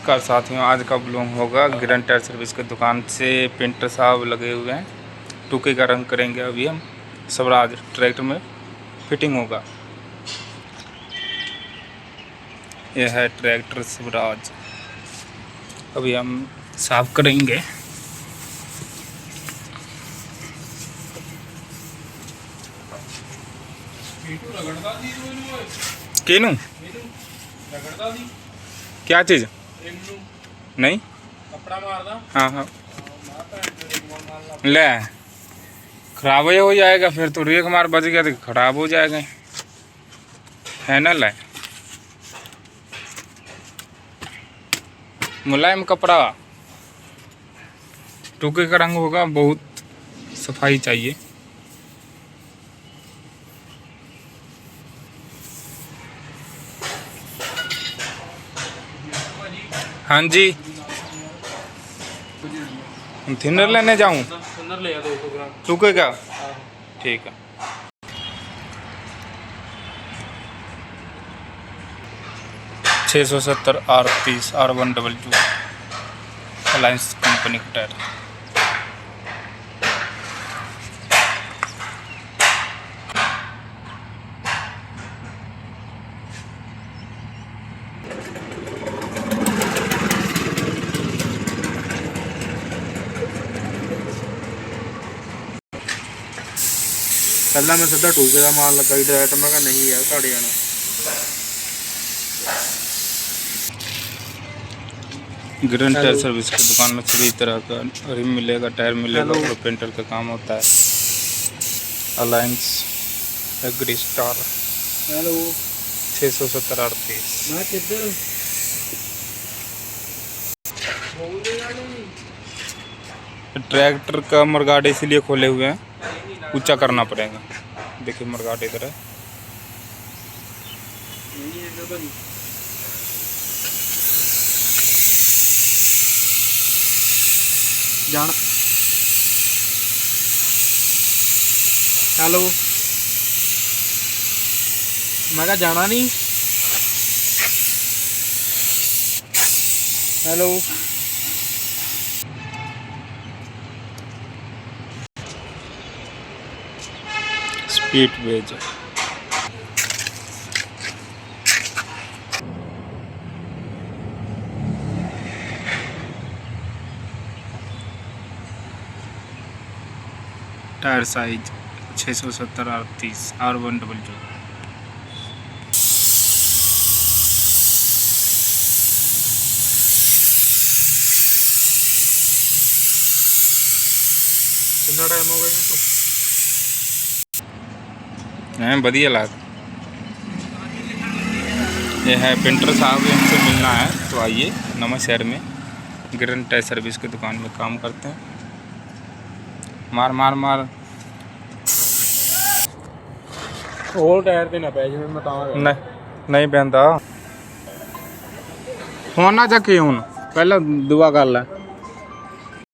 नमस्कार साथियों, आज का ब्लॉग होगा गिरन टायर सर्विस की दुकान से। पेंटर साहब लगे हुए हैं, टूके का रंग करेंगे। अभी हम स्वराज ट्रैक्टर में फिटिंग होगा। यह है ट्रैक्टर स्वराज, अभी हम साफ करेंगे। केनू क्या चीज़ नहीं हाँ हाँ ले खराब हो जाएगा फिर तो। रेक मार बच गया तो खराब हो जाएगा, है ना। ले मुलायम कपड़ा, टूके का रंग होगा, बहुत सफाई चाहिए। हाँ जी, थिनर लेने जाऊँ? थिनर ले 200 ग्राम टूके का। ठीक है। R670 R30 R1W alliance company का टायर। पहला मैं सीधा टूके का माल लगा डायरेक्ट, मैं कहा नहीं यार घट जाना। गिरन टायर सर्विस की दुकान में सभी तरह का रिम मिलेगा, टायर मिलेगा और पेंटर का काम होता है। Alliance agree star 670 R30। Tractor का मरगाड इसीलिए खोले हुए हैं, ऊंचा करना पड़ेगा। देखिए मरगाड इधर है। जाना हेलो, मैं कहा जाना नहीं। हेलो स्पीड वेज टायर साइज 670 R30 R1W। कितना टाइम हो गया तो बढ़िया लगा। यह है पेंटर साहब, इनसे मिलना है तो आइए। नवा शहर में गिरन टायर सर्विस की दुकान में काम करते हैं। मार मार मार होल टायर ते ना पै जिवें मैं तां नहीं पहनता। फोन ना चकी हूँ, पहले दुआ कर लै।